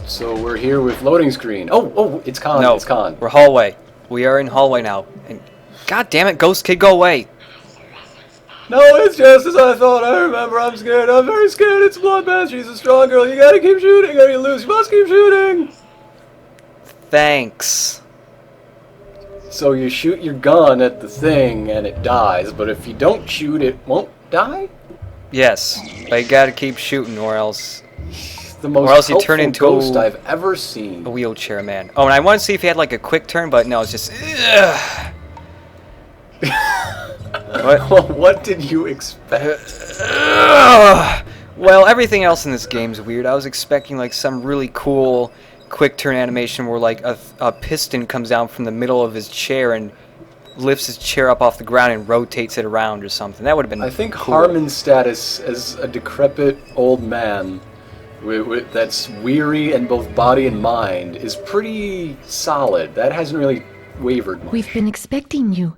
So we're here with loading screen. Oh, it's Khan. No, it's Khan. we're hallway. We are in hallway now. And God damn it, Ghost Kid, go away. No, it's just as I thought. I remember. I'm scared. I'm very scared. It's a bloodbath. She's a strong girl. You gotta keep shooting. Or you lose. You must keep shooting. Thanks. So you shoot your gun at the thing and it dies, but if you don't shoot, it won't die? Yes, but you gotta keep shooting or else The most Or else you helpful turn into ghost I've ever seen. a wheelchair man. Oh, and I want to see if he had like a quick turn, but no, it's just... What did you expect? Well, everything else in this game's weird. I was expecting like some really cool quick turn animation where like a piston comes down from the middle of his chair and lifts his chair up off the ground and rotates it around or something. That would have been I think cool. Harmon's status as a decrepit old man that's weary in both body and mind is pretty solid. That hasn't really wavered much. We've been expecting you.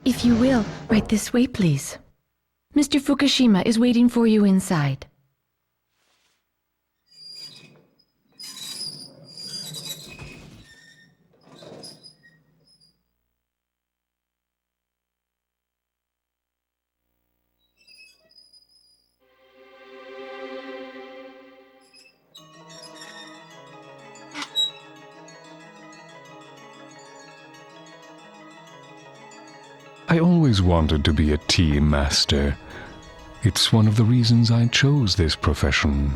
If you will, right this way, please. Mr. Fukushima is waiting for you inside. I always wanted to be a tea master. It's one of the reasons I chose this profession.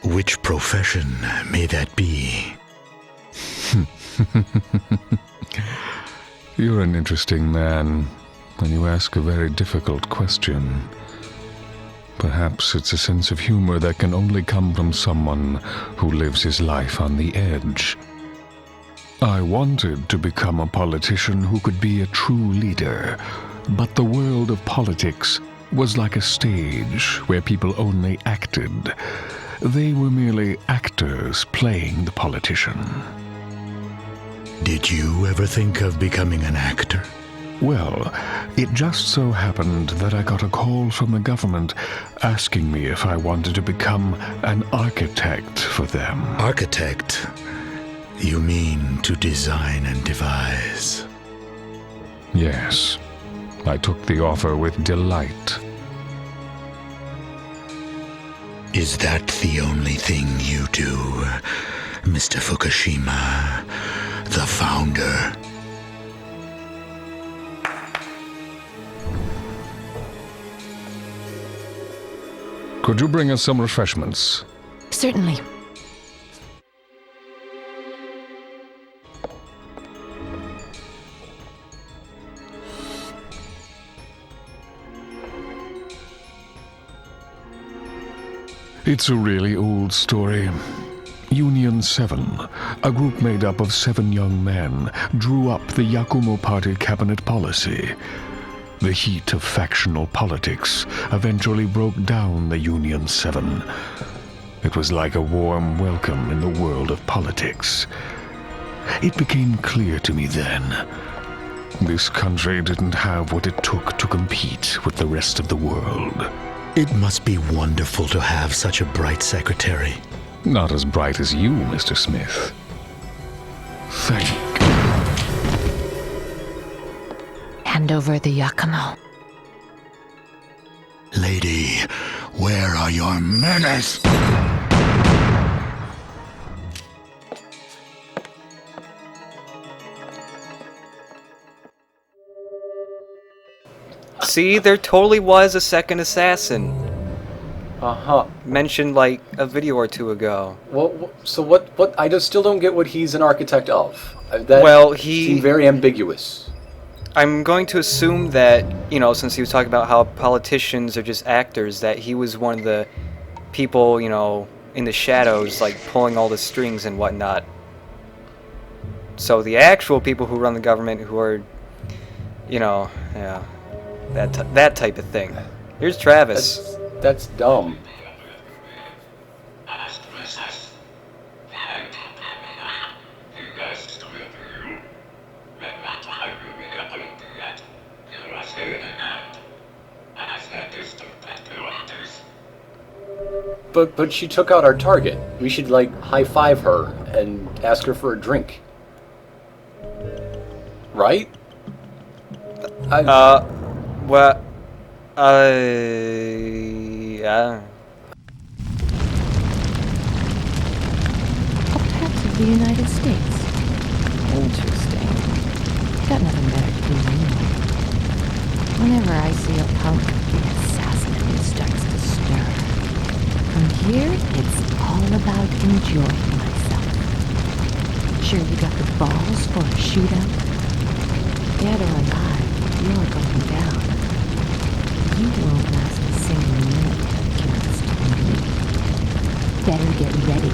Which profession may that be? You're an interesting man, and you ask a very difficult question. Perhaps it's a sense of humor that can only come from someone who lives his life on the edge. I wanted to become a politician who could be a true leader, but the world of politics was like a stage where people only acted. They were merely actors playing the politician. Did you ever think of becoming an actor? Well, it just so happened that I got a call from the government asking me if I wanted to become an architect for them. Architect? You mean to design and devise? Yes, I took the offer with delight. Is that the only thing you do, Mr. Fukushima, the founder? Could you bring us some refreshments? Certainly. It's a really old story. Union 7, a group made up of 7 young men, drew up the Yakumo Party cabinet policy. The heat of factional politics eventually broke down the Union 7. It was like a warm welcome in the world of politics. It became clear to me then, this country didn't have what it took to compete with the rest of the world. It must be wonderful to have such a bright secretary. Not as bright as you, Mr. Smith. Thank you. Hand over the Yakumo. Lady, where are your manners? See, there totally was a second assassin. Uh-huh. Mentioned like a video or two ago. Well, so what? I just still don't get what he's an architect of. Well, seemed very ambiguous. I'm going to assume that, you know, since he was talking about how politicians are just actors, that he was one of the people, you know, in the shadows, like pulling all the strings and whatnot. So the actual people who run the government, who are, you know, yeah, that type of thing. Here's Travis. That's dumb. but she took out our target. We should, like, high-five her and ask her for a drink. Right? What? Yeah. Perhaps of the United States. Interesting. Got nothing better to do anyway. Whenever I see a punk, the assassin in me starts to stir. From here, it's all about enjoying myself. Sure you got the balls for a shootout? Dead or alive, you're going down. You won't last a single minute against me. Better get ready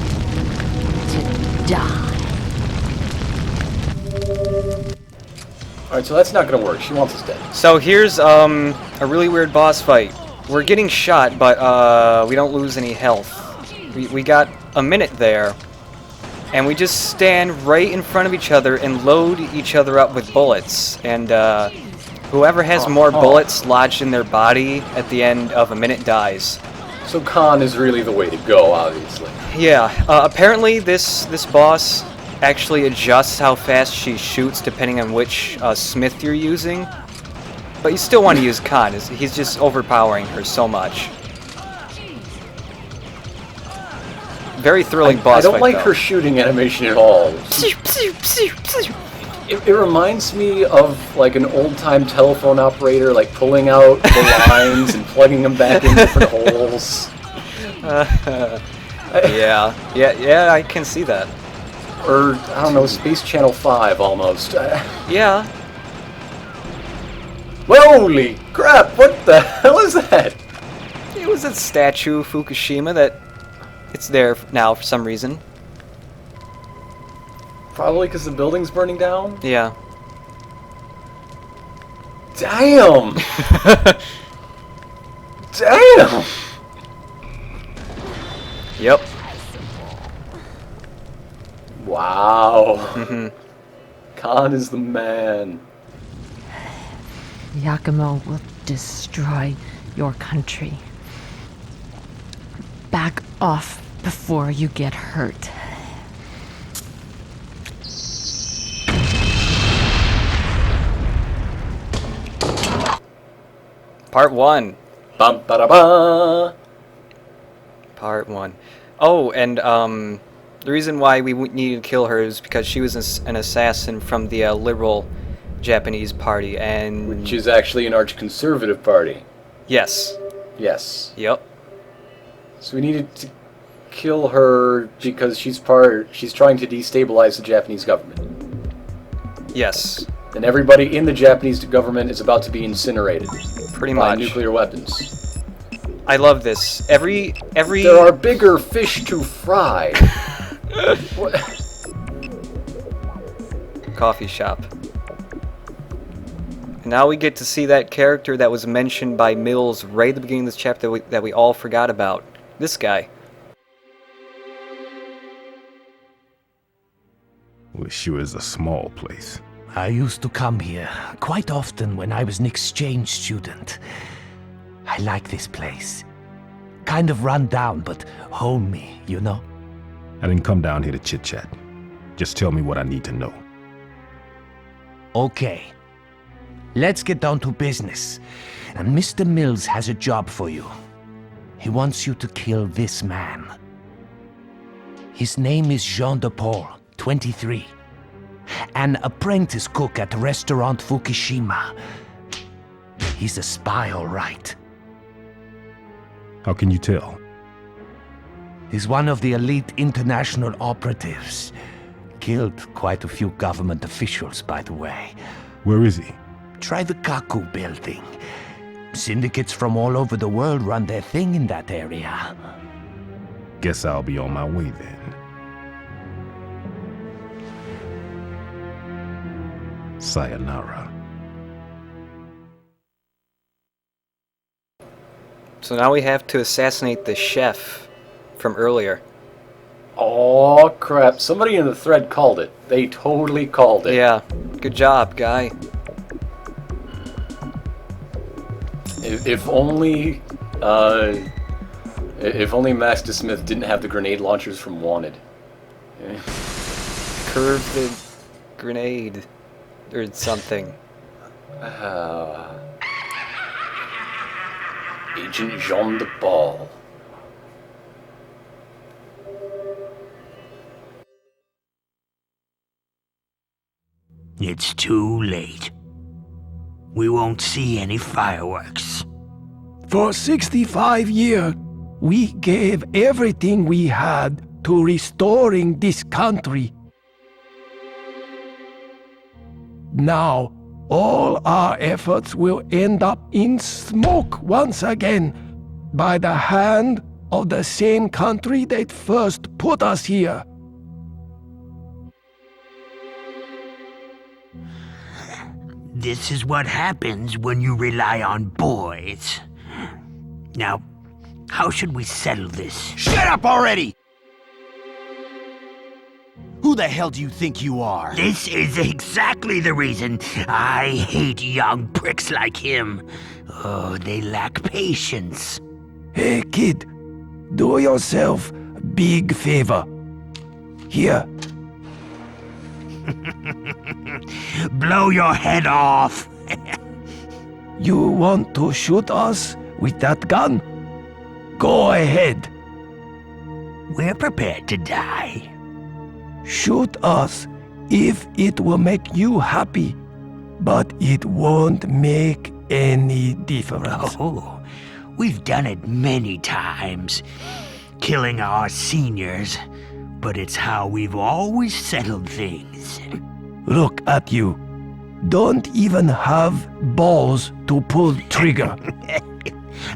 to die. Alright, so that's not gonna work. She wants us dead. So here's a really weird boss fight. We're getting shot, but we don't lose any health. We got a minute there, and we just stand right in front of each other and load each other up with bullets. And whoever has more bullets lodged in their body at the end of a minute dies. So Khan is really the way to go, obviously. Yeah. Apparently, this boss actually adjusts how fast she shoots depending on which smith you're using. But you still want to use Khan. He's just overpowering her so much. Very thrilling boss I don't fight, like though. her shooting animation at all. It reminds me of like an old-time telephone operator, like pulling out the lines and plugging them back in different holes. Yeah, I can see that. Or, I don't know, Space Channel 5 almost. Yeah. Well, holy crap, what the hell is that? It was a statue of Fukushima that it's there now for some reason. Probably because the building's burning down? Yeah. Damn! Damn! Yep. Wow. Khan is the man. Yakumo will destroy your country. Back off before you get hurt. Part 1. Bum ba da ba. Part 1. Oh, and the reason why we needed to kill her is because she was an assassin from the liberal Japanese party, and Which is actually an arch-conservative party. yes, Yes. yep, So we needed to kill her because she's trying to destabilize the Japanese government. yes, And everybody in the Japanese government is about to be incinerated pretty by much. nuclear weapons. I love this. Every There are bigger fish to fry. What? coffee shop. And now we get to see that character that was mentioned by Mills right at the beginning of this chapter that we all forgot about. This guy. Wish you was a small place. I used to come here quite often when I was an exchange student. I like this place. Kind of run down, but homey, you know? I didn't come down here to chit-chat. Just tell me what I need to know. Okay. Let's get down to business. And Mr. Mills has a job for you. He wants you to kill this man. His name is Jean de Paul, 23. An apprentice cook at Restaurant Fukushima. He's a spy, all right. How can you tell? He's one of the elite international operatives. Killed quite a few government officials, by the way. Where is he? Try the Kaku building. Syndicates from all over the world run their thing in that area. Guess I'll be on my way then. Sayonara. So now we have to assassinate the chef from earlier. Oh crap! Somebody in the thread called it. They totally called it. Yeah, good job, guy. If only, If only Master Smith didn't have the grenade launchers from Wanted. Yeah. Curve the grenade. Or something. Agent Jean de Paul. It's too late. We won't see any fireworks. For 65 years, we gave everything we had to restoring this country. Now, all our efforts will end up in smoke once again by the hand of the same country that first put us here. This is what happens when you rely on boys. Now, how should we settle this? Shut up already! Who the hell do you think you are? This is exactly the reason I hate young pricks like him. Oh, they lack patience. Hey kid, do yourself a big favor. Here. Blow your head off. You want to shoot us with that gun? Go ahead. We're prepared to die. Shoot us if it will make you happy, but it won't make any difference. Oh, we've done it many times, killing our seniors, but it's how we've always settled things. Look at you. Don't even have balls to pull trigger.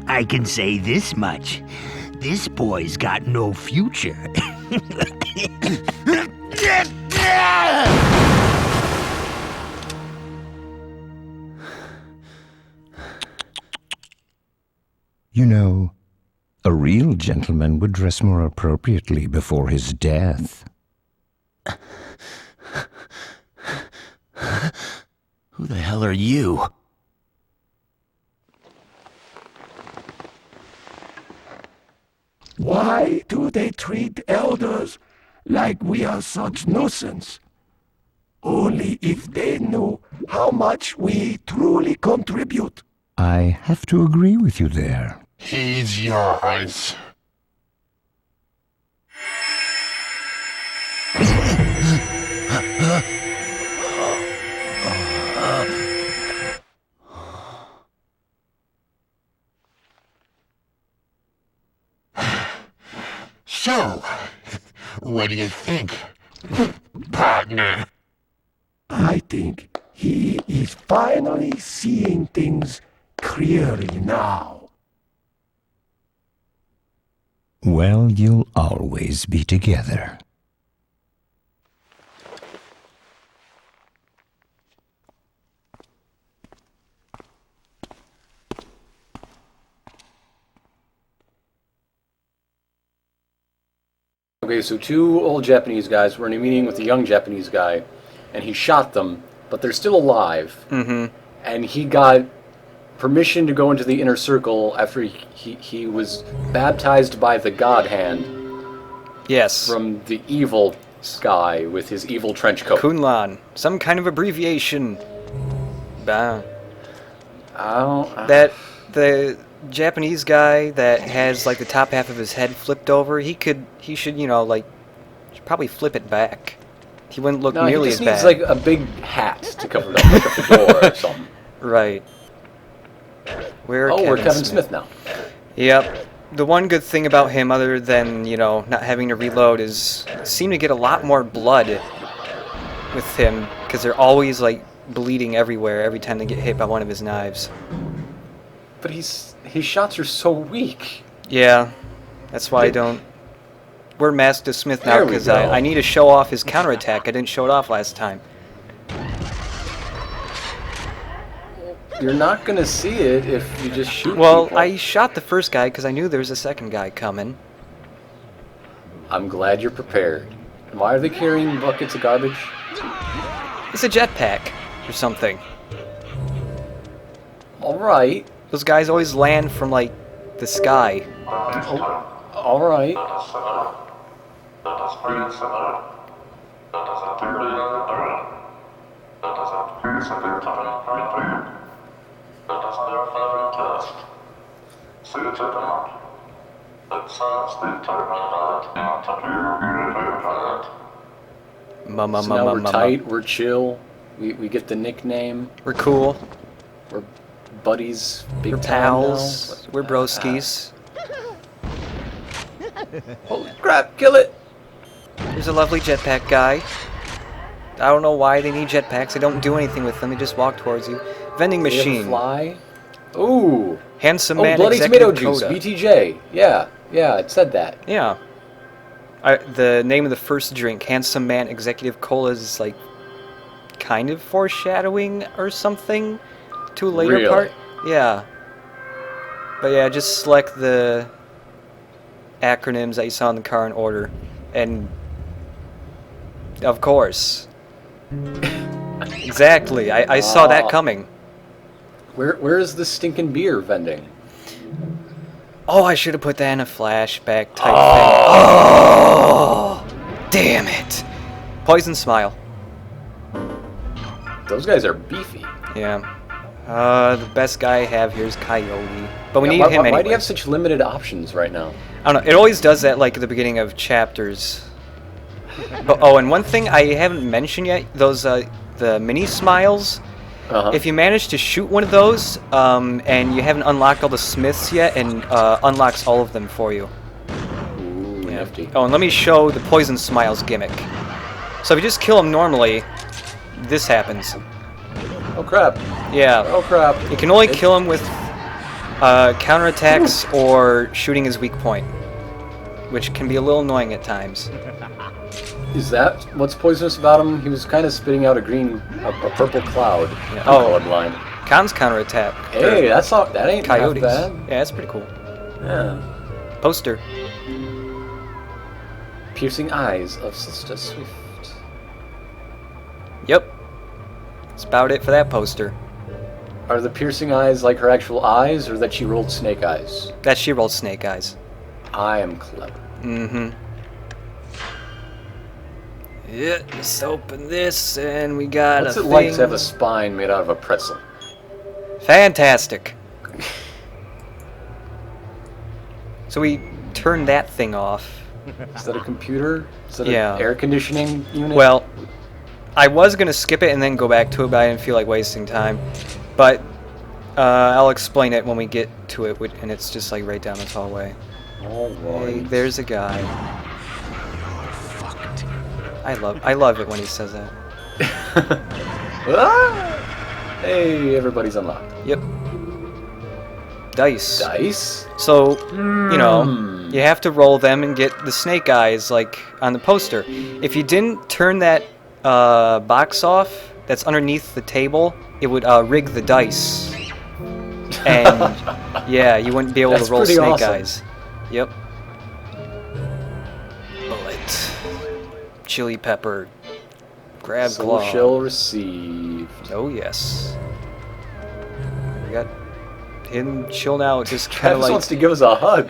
I can say this much. This boy's got no future. You know, a real gentleman would dress more appropriately before his death. Who the hell are you? Why do they treat elders like we are such nuisance? Only if they knew how much we truly contribute. I have to agree with you there. He's yours. So, what do you think, partner? I think he is finally seeing things clearly now. Well, you'll always be together. Okay, so two old Japanese guys were in a meeting with a young Japanese guy, and he shot them, but they're still alive. Mm-hmm. And he got permission to go into the inner circle after he was baptized by the God Hand. Yes. From the evil guy with his evil trench coat. Kunlan. Some kind of abbreviation. Bah. That the Japanese guy that has like the top half of his head flipped over, he should, you know, like probably flip it back. He wouldn't look nearly as bad. He just needs like a big hat to cover it up, like a fedora or something. Right. We're Kevin Smith now. Yep. The one good thing about him, other than, you know, not having to reload, is seem to get a lot more blood with him, because they're always like bleeding everywhere every time they get hit by one of his knives. But his shots are so weak. Yeah, that's why I don't. We're Master Smith now, because I need to show off his counterattack. I didn't show it off last time. You're not gonna see it if you just shoot people. Well, I shot the first guy because I knew there was a second guy coming. I'm glad you're prepared. And why are they carrying buckets of garbage? It's a jetpack or something. Alright. Those guys always land from, like, the sky. All right. So now we're tight, we're chill, we get the nickname. We're cool. We're buddies, big We're time pals. now. We're broskies. Holy crap, kill it! There's a lovely jetpack guy. I don't know why they need jetpacks. They don't do anything with them. They just walk towards you. Vending They have a machine. fly. Ooh. Handsome Oh, man. bloody executive tomato juice, coda. BTJ. Yeah, it said that. Yeah. The name of the first drink, Handsome Man Executive Cola, is like kind of foreshadowing or something to a later Really? part. Yeah. But yeah, just select the acronyms that you saw in the car in order. And of course. Exactly. I saw that coming. Where is the stinking beer vending? Oh, I should have put that in a flashback type thing. Oh! Damn it. Poison Smile. Those guys are beefy. Yeah. The best guy I have here is Coyote. But we need him anyway. Why do you have such limited options right now? I don't know. It always does that like at the beginning of chapters. But, oh, and one thing I haven't mentioned yet, those the mini smiles. If you manage to shoot one of those, and you haven't unlocked all the smiths yet, and unlocks all of them for you. Ooh, nifty. Oh, and let me show the poison smiles gimmick. So if you just kill them normally, this happens. Oh crap. Yeah. Oh crap. You can only kill him with counterattacks or shooting his weak point, which can be a little annoying at times. Is that what's poisonous about him? He was kind of spitting out a purple cloud. Yeah. I'm colorblind. Khan's counterattack. Hey, that ain't Coyotes. half bad. Yeah, that's pretty cool. Yeah. Poster. Piercing eyes of Sister Swift. Yep. That's about it for that poster. Are the piercing eyes like her actual eyes, or that she rolled snake eyes? That she rolled snake eyes. I am clever. Mm-hmm. Yeah, let's open this, and we got What's a it thing. like to have a spine made out of a pretzel? Fantastic. So we turn that thing off. Is that a computer? Is that Yeah. an air conditioning unit? Well, I was going to skip it and then go back to it, but I didn't feel like wasting time. But I'll explain it when we get to it, and it's just like right down this hallway. All right. Hey, there's a guy. I love it when he says that. Ah! Hey, everybody's unlocked. Yep. Dice. Dice? So, you know, you have to roll them and get the snake eyes, like, on the poster. If you didn't turn that box off that's underneath the table, it would rig the dice. And, yeah, you wouldn't be able That's to roll pretty snake awesome. eyes. Yep. Bullet. Chili pepper. Grab Soul claw. shell received. Oh, yes. We got him chilling out, just kind Travis of like... wants to give us a hug.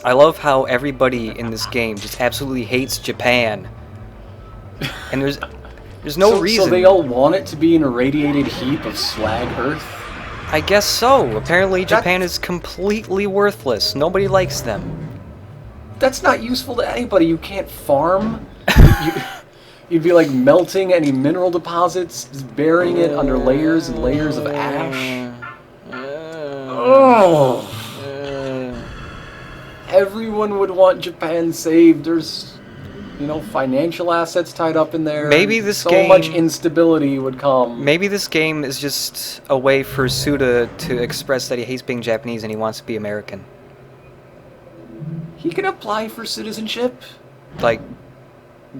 I love how everybody in this game just absolutely hates Japan. And there's no reason. So they all want it to be an irradiated heap of slag earth? I guess so. Apparently Japan is completely worthless. Nobody likes them. That's not useful to anybody. You can't farm. You'd be like melting any mineral deposits, just burying it under layers and layers of ash. Oh. Everyone would want Japan saved. There's, financial assets tied up in there. Maybe this so game... much instability would come. Maybe this game is just a way for Suda to express that he hates being Japanese and he wants to be American. He can apply for citizenship. Like,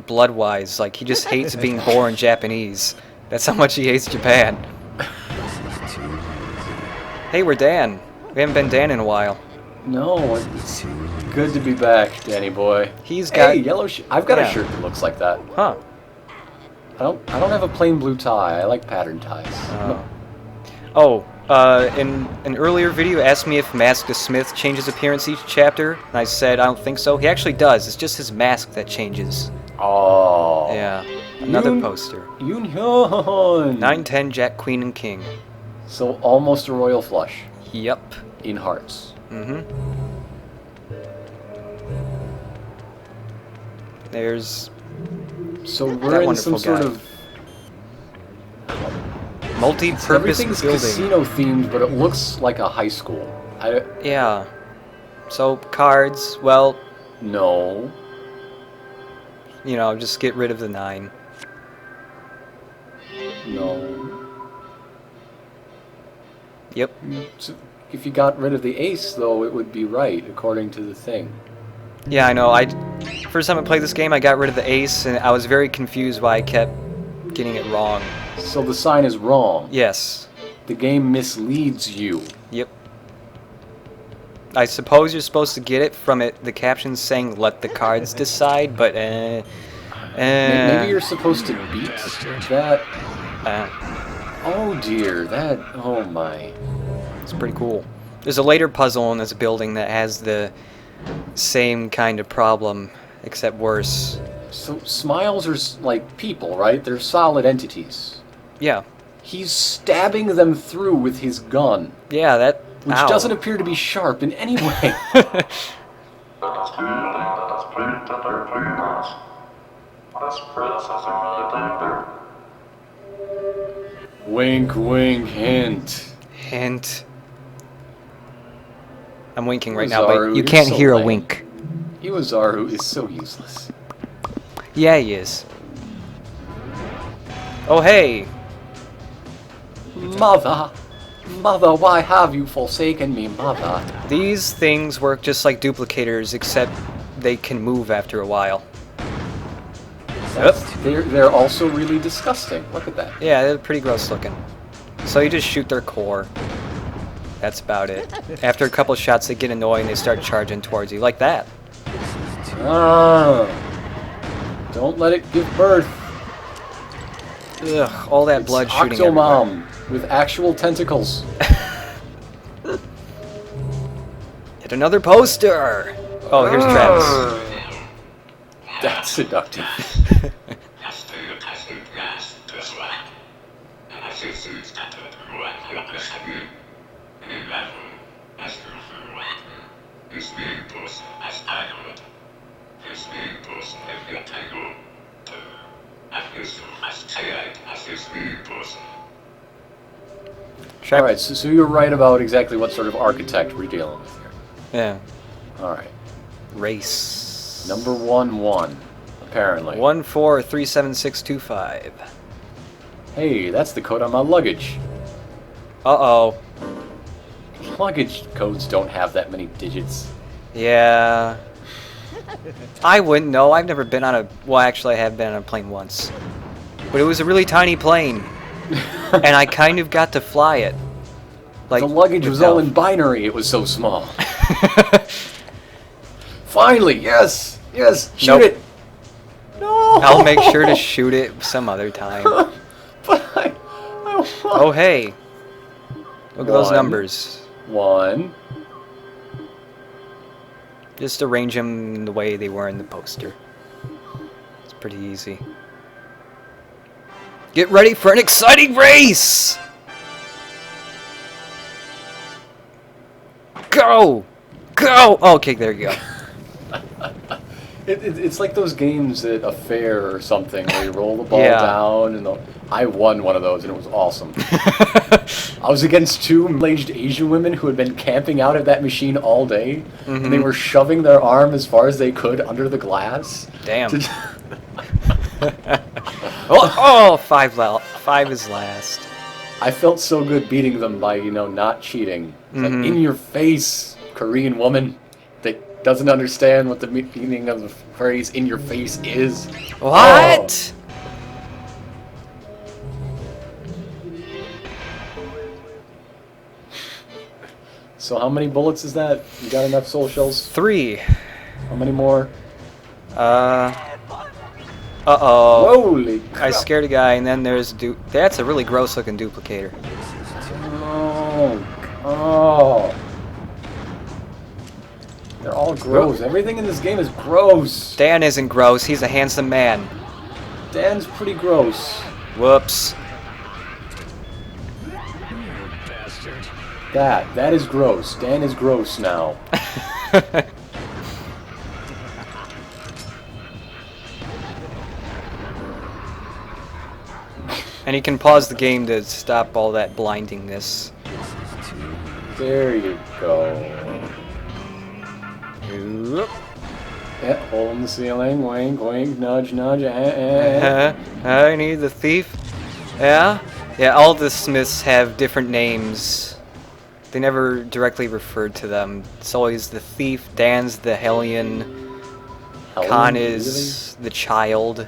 blood-wise. Like, he just hates being born Japanese. That's how much he hates Japan. Hey, we're Dan. We haven't been Dan in a while. No, it's good to be back, Danny boy. He's got... Hey, yellow I've got a Yeah. shirt that looks like that. Huh. I don't have a plain blue tie. I like pattern ties. In an earlier video, asked me if Mask the Smith changes appearance each chapter, and I said I don't think so. He actually does. It's just his mask that changes. Oh. Yeah. Another poster. Yoon-hyun. 9-10 Jack, Queen, and King. So almost a royal flush. Yep. In hearts. Mm-hmm. There's... So that we're in wonderful some sort guy. of... Multi-purpose Everything's building. casino themed, but it looks like a high school. Yeah. So, cards, well... No. You know, just get rid of the 9. No. Yep. So if you got rid of the ace, though, it would be right, according to the thing. Yeah, I know. First time I played this game, I got rid of the ace, and I was very confused why I kept getting it wrong. So the sign is wrong. Yes. The game misleads you. Yep. I suppose you're supposed to get it from the captions saying "Let the cards decide," but Maybe you're supposed to beat that. Oh dear, oh my. It's pretty cool. There's a later puzzle in this building that has the same kind of problem, except worse. So smiles are like people, right? They're solid entities. Yeah. He's stabbing them through with his gun. Yeah, that... Which ow. doesn't appear to be sharp in any way. Wink, wink, hint. Hint. I'm winking right Iwazaru, now, but you you're can't so hear lame. a wink. Iwazaru is so useless. Yeah, he is. Oh, hey! Mother! Mother, why have you forsaken me, mother? These things work just like duplicators, except they can move after a while. They're also really disgusting. Look at that. Yeah, they're pretty gross looking. So you just shoot their core. That's about it. After a couple shots, they get annoying, they start charging towards you, like that. Ah, don't let it give birth. Ugh, all that blood It's shooting everywhere. Octomom with actual tentacles. Yet another poster! Oh, here's Travis. That's seductive. Alright, so you're right about exactly what sort of architect we're dealing with here. Yeah. Alright. Race. Number 1-1, apparently. 1437625. Hey, that's the code on my luggage. Uh-oh. Luggage codes don't have that many digits. Yeah. I wouldn't know. I've never been on a... Well, actually, I have been on a plane once. But it was a really tiny plane. And I kind of got to fly it. Like, the luggage was all in binary, it was so small. Finally, yes! Yes! Shoot Nope. it! No! I'll make sure to shoot it some other time. But I Oh, hey. Look at those numbers. 1. Just arrange them in the way they were in the poster. It's pretty easy. Get ready for an exciting race! Go! Go! Oh, okay, there you go. It's like those games at a fair or something where you roll the ball Yeah. down and I won one of those and it was awesome. I was against 2 middle-aged Asian women who had been camping out at that machine all day and they were shoving their arm as far as they could under the glass. Damn. Oh, 5 is last. I felt so good beating them by, not cheating. It's like, in your face, Korean woman that doesn't understand what the meaning of the phrase "in your face" is. What? So how many bullets is that? You got enough soul shells? 3. How many more? Uh-oh. Holy crap. I scared a guy, and then there's that's a really gross-looking duplicator. Oh. They're all gross. Everything in this game is gross. Dan isn't gross. He's a handsome man. Dan's pretty gross. Whoops. That is gross. Dan is gross now. And you can pause the game to stop all that blindingness. There you go. Oop. Yeah, hole in the ceiling. Wink, wink, nudge, nudge. I need the thief. Yeah? Yeah, all the Smiths have different names. They never directly referred to them. It's always the thief, Dan's the Hellion, Khan is the child.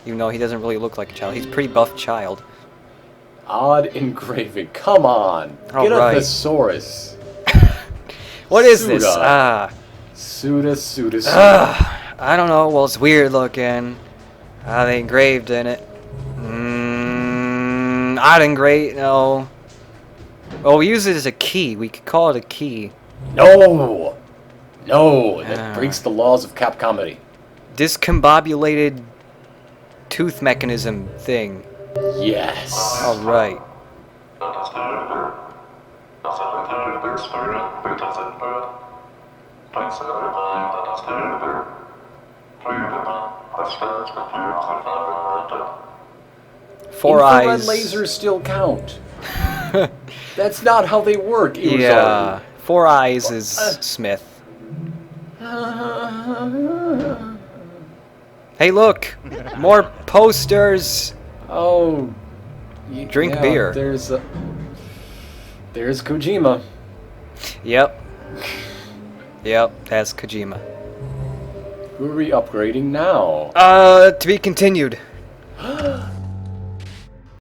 Even though he doesn't really look like a child. He's a pretty buff child. Odd engraving. Come on. All Get right. a thesaurus. What is Suda. this? Suda. I don't know. Well, it's weird looking. They engraved in it. Not engraved. No. Well, we use it as a key. We could call it a key. No. That breaks the laws of cap comedy. Discombobulated tooth mechanism thing. Yes. All right. Four Infrared eyes. lasers still count. That's not how they work. Yeah. 4 eyes is Smith. Hey, look! More posters! Oh. Drink beer. There's Kojima. Yep. Yep, that's Kojima. Who are we upgrading now? To be continued.